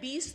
20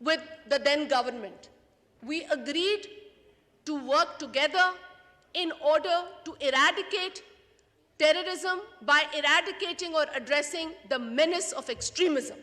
with the then government, we agreed to work together in order to eradicate terrorism by eradicating or addressing the menace of extremism.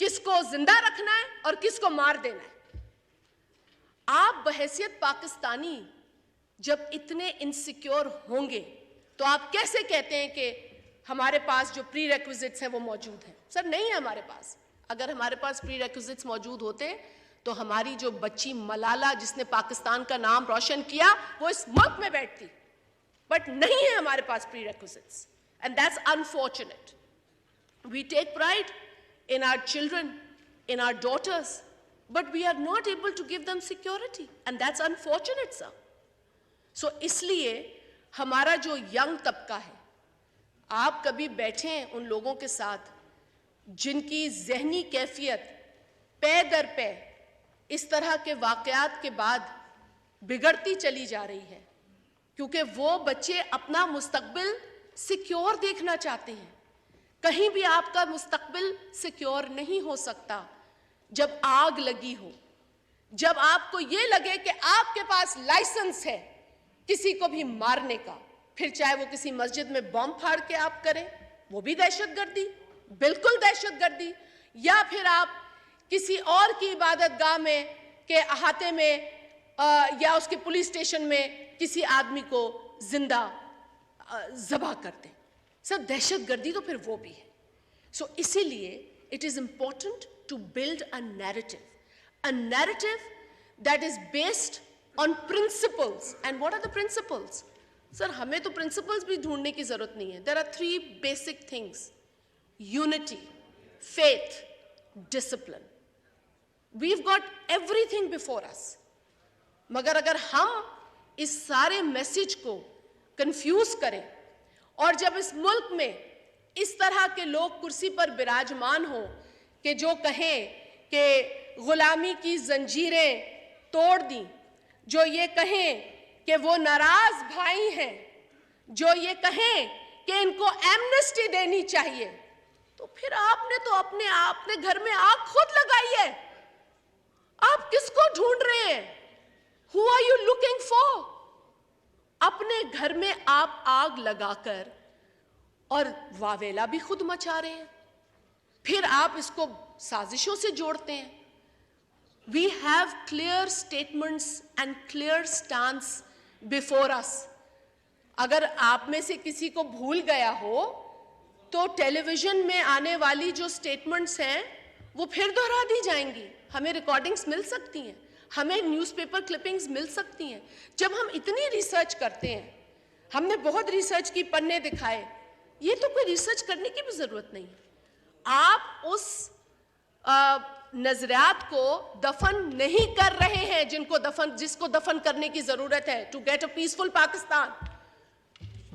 کس کو زندہ رکھنا ہے اور کس کو مار دینا ہے. آپ بحیثیت پاکستانی جب اتنے انسیکیور ہوں گے تو آپ کیسے کہتے ہیں کہ ہمارے پاس جو پری ریکوزٹس ہیں وہ موجود ہیں؟ سر نہیں ہے ہمارے پاس. اگر ہمارے پاس پری ریکوزٹس موجود ہوتے تو ہماری جو بچی ملالہ جس نے پاکستان کا نام روشن کیا وہ اس ملک میں بیٹھتی. بٹ نہیں ہے ہمارے پاس prerequisites and that's unfortunate. We take pride in our children, in our daughters, but we are not able to give them security, and that's unfortunate, sir. So اس لیے ہمارا جو ینگ طبقہ ہے, آپ کبھی بیٹھیں ان لوگوں کے ساتھ جن کی ذہنی کیفیت پے در پے اس طرح کے واقعات کے بعد بگڑتی چلی جا رہی ہے, کیونکہ وہ بچے اپنا مستقبل سیکیور دیکھنا چاہتے ہیں. کہیں بھی آپ کا مستقبل سیکیور نہیں ہو سکتا جب آگ لگی ہو, جب آپ کو یہ لگے کہ آپ کے پاس لائسنس ہے کسی کو بھی مارنے کا, پھر چاہے وہ کسی مسجد میں بم پھاڑ کے آپ کریں, وہ بھی دہشت گردی, بالکل دہشت گردی, یا پھر آپ کسی اور کی عبادت گاہ میں کے احاطے میں یا اس کے پولیس اسٹیشن میں کسی آدمی کو زندہ ذبح کر دیں. سر دہشت گردی تو پھر وہ بھی ہے. سو اسی لیے it is important to build a narrative that is based on principles. And what are the principles? Sir ہمیں تو پرنسپلز بھی ڈھونڈنے کی ضرورت نہیں ہے. There are 3 basic things: unity, faith, discipline. We've got everything before us. مگر اگر ہم اس سارے میسج کو کنفیوز کریں اور جب اس ملک میں اس طرح کے لوگ کرسی پر براجمان ہوں کہ جو کہیں کہ غلامی کی زنجیریں توڑ دیں, جو یہ کہیں کہ وہ ناراض بھائی ہیں, جو یہ کہیں کہ ان کو ایمنسٹی دینی چاہیے, تو پھر آپ نے تو اپنے گھر میں آگ خود لگائی ہے. آپ کس کو ڈھونڈ رہے ہیں؟ Who are you looking for? اپنے گھر میں آپ آگ لگا کر اور واویلا بھی خود مچا رہے ہیں, پھر آپ اس کو سازشوں سے جوڑتے ہیں. We have clear statements and clear stance before us. اگر آپ میں سے کسی کو بھول گیا ہو تو ٹیلی ویژن میں آنے والی جو سٹیٹمنٹس ہیں وہ پھر دہرا دی جائیں گی. ہمیں ریکارڈنگز مل سکتی ہیں, ہمیں نیوز پیپر کلپنگز مل سکتی ہیں. جب ہم اتنی ریسرچ کرتے ہیں, ہم نے بہت ریسرچ کی, پنے دکھائے, یہ تو کوئی ریسرچ کرنے کی بھی ضرورت نہیں. آپ اس نظریات کو دفن نہیں کر رہے ہیں جس کو دفن کرنے کی ضرورت ہے. To get a peaceful Pakistan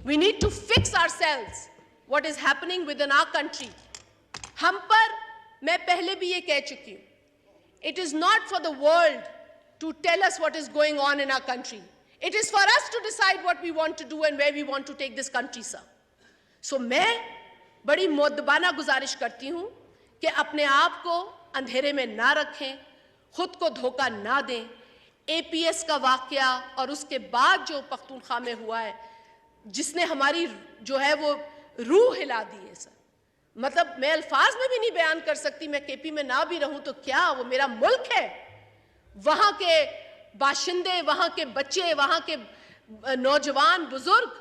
we need to fix ourselves what is happening within our country. ہم پر میں پہلے بھی یہ کہہ چکی ہوں, it is not for the world to tell us what is going on in our country. It is for us to decide what we want to do and where we want to take this country, sir. So میں بڑی مؤدبانہ گزارش کرتی ہوں کہ اپنے آپ کو اندھیرے میں نہ رکھیں, خود کو دھوکہ نہ دیں. اے پی ایس کا واقعہ اور اس کے بعد جو پختونخوا میں ہوا ہے, جس نے ہماری جو ہے وہ روح ہلا دی ہے سر. مطلب میں الفاظ میں بھی نہیں بیان کر سکتی. میں کے پی میں نہ بھی رہوں تو کیا, وہ میرا ملک ہے. وہاں کے باشندے, وہاں کے بچے, وہاں کے نوجوان بزرگ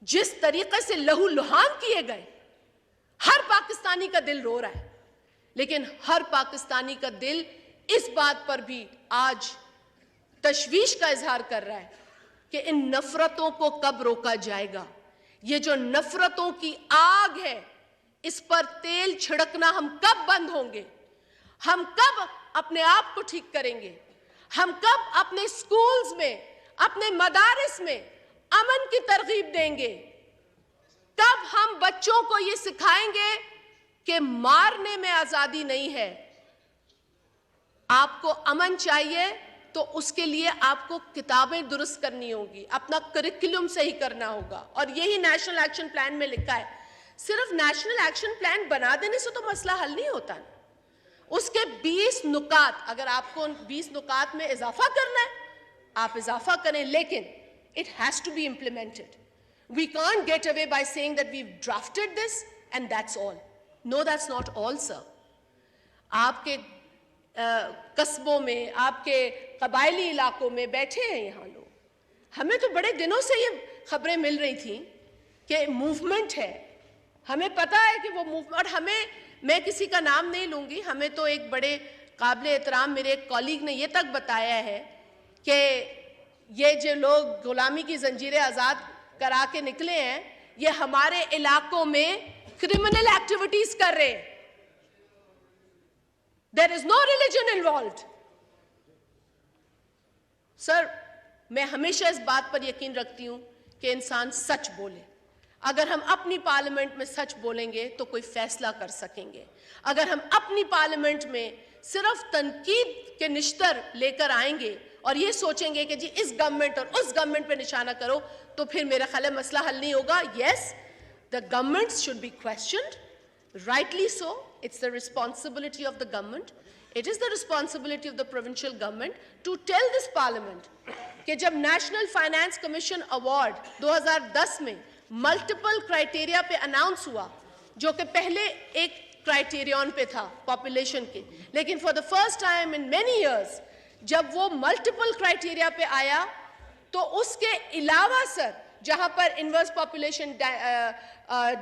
جس طریقے سے لہو لہان کیے گئے, ہر پاکستانی کا دل رو رہا ہے. لیکن ہر پاکستانی کا دل اس بات پر بھی آج تشویش کا اظہار کر رہا ہے کہ ان نفرتوں کو کب روکا جائے گا. یہ جو نفرتوں کی آگ ہے, اس پر تیل چھڑکنا ہم کب بند ہوں گے؟ ہم کب اپنے آپ کو ٹھیک کریں گے؟ ہم کب اپنے سکولز میں, اپنے مدارس میں امن کی ترغیب دیں گے؟ کب ہم بچوں کو یہ سکھائیں گے کہ مارنے میں آزادی نہیں ہے؟ آپ کو امن چاہیے تو اس کے لیے آپ کو کتابیں درست کرنی ہوگی, اپنا کریکولم صحیح کرنا ہوگا. اور یہی نیشنل ایکشن پلان میں لکھا ہے. صرف نیشنل ایکشن پلان بنا دینے سے تو مسئلہ حل نہیں ہوتا. اس کے 20 نکات, اگر آپ کو 20 نکات میں اضافہ کرنا ہے آپ اضافہ کریں, لیکن it has to be implemented. We can't get away by saying that we've drafted this and that's all. No, that's not all, sir. آپ کے قصبوں میں, آپ کے قبائلی علاقوں میں بیٹھے ہیں یہاں لوگ. ہمیں تو بڑے دنوں سے یہ خبریں مل رہی تھیں کہ موومنٹ ہے, ہمیں پتہ ہے کہ وہ موومنٹ, اور ہمیں, میں کسی کا نام نہیں لوں گی, ہمیں تو ایک بڑے قابل احترام میرے ایک کولیگ نے یہ تک بتایا ہے کہ یہ جو لوگ غلامی کی زنجیریں آزاد کرا کے نکلے ہیں, یہ ہمارے علاقوں میں کرمنل ایکٹیویٹیز کر رہے ہیں. There is no religion involved. سر, میں ہمیشہ اس بات پر یقین رکھتی ہوں کہ انسان سچ بولے. اگر ہم اپنی پارلیمنٹ میں سچ بولیں گے تو کوئی فیصلہ کر سکیں گے. اگر ہم اپنی پارلیمنٹ میں صرف تنقید کے نشتر لے کر آئیں گے اور یہ سوچیں گے کہ جی اس گورنمنٹ اور اس گورنمنٹ پہ نشانہ کرو, تو پھر میرا خیال ہے مسئلہ حل نہیں ہوگا. Yes, the governments should be questioned. Rightly so. It's the responsibility of the government. It is the responsibility of the provincial government to tell this parliament کہ جب نیشنل فائنانس کمیشن ایوارڈ 2010 میں ملٹیپل کرائیٹیریا پہ announce ہوا, جو کہ پہلے ایک کرائیٹیریون پہ تھا پاپولیشن کے, لیکن for the first time in many years جب وہ ملٹیپل کرائیٹیریا پہ آیا تو اس کے علاوہ سر جہاں پر انورس پاپولیشن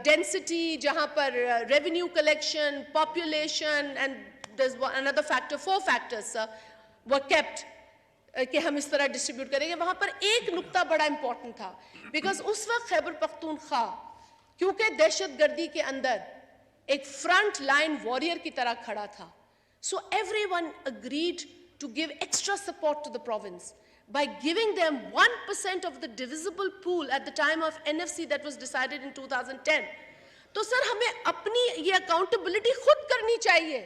ڈینسٹی, جہاں پر revenue collection, population, and there's another factor, 4 factors were kept کہ ہم اس طرح ڈسٹریبیوٹ کریں گے. وہاں پر ایک نقطہ بڑا امپورٹنٹ تھا, بیکاز اس وقت خیبر پختونخوا کیونکہ دہشت گردی کے اندر ایک فرنٹ لائن وارئر کی طرح کھڑا تھا, so everyone agreed to give extra support to the province by giving them 1% of the divisible pool at the time of NFC that was decided in 2010. تو سر ہمیں اپنی یہ اکاؤنٹیبلٹی خود کرنی چاہیے.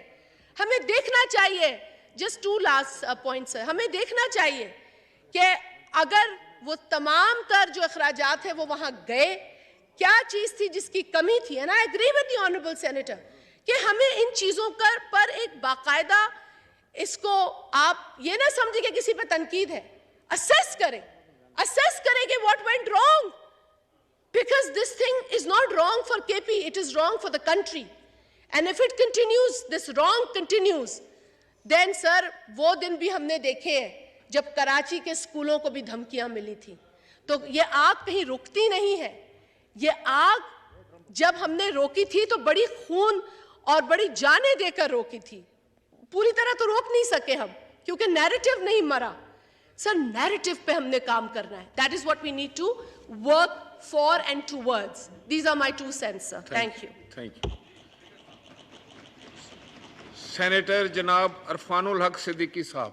ہمیں دیکھنا چاہیے, جسٹ 2 last points, ہمیں دیکھنا چاہیے کہ اگر وہ تمام تر جو اخراجات ہیں وہ وہاں گئے, کیا چیز تھی جس کی کمی تھی. and I agree with the honorable senator کہ ہمیں ان چیزوں پر ایک باقاعدہ, اس کو آپ یہ نہ سمجھیں کہ کسی پہ تنقید ہے, assess کریں کہ what went wrong, because this thing is not wrong for KP, it is wrong for the country. And if it continues, this wrong continues, then sir وہ دن بھی ہم نے دیکھے ہیں جب کراچی کے اسکولوں کو بھی دھمکیاں ملی تھی. تو یہ آگ کہیں رکتی نہیں ہے. یہ آگ جب ہم نے روکی تھی تو بڑی خون اور بڑی جانیں دے کر روکی تھی. پوری طرح تو روک نہیں سکے ہم کیونکہ نیریٹو نہیں مرا. سر نیریٹو پہ ہم نے کام کرنا ہے. That is what we need to work for and towards. These are my 2 cents, sir. Thank you. Thank you. Senator جناب عرفان الحق صدیقی صاحب.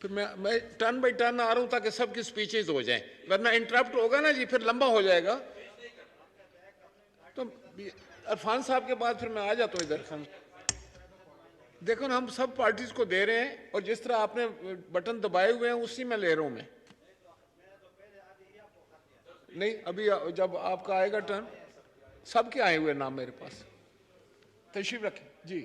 پھر میں ٹرن بائی ٹرن آ رہا ہوں تاکہ سب کی سپیچز ہو جائیں, ورنہ انٹرپٹ ہوگا نا جی, پھر لمبا ہو جائے گا. تو عرفان صاحب کے بعد پھر میں آ جاتا ہوں ادھر. دیکھو نا, ہم سب پارٹیز کو دے رہے ہیں اور جس طرح آپ نے بٹن دبائے ہوئے ہیں اسی میں لے رہا ہوں میں. نہیں, ابھی جب آپ کا آئے گا ٹرن, سب کے آئے ہوئے نام میرے پاس. تشریف رکھیں جی.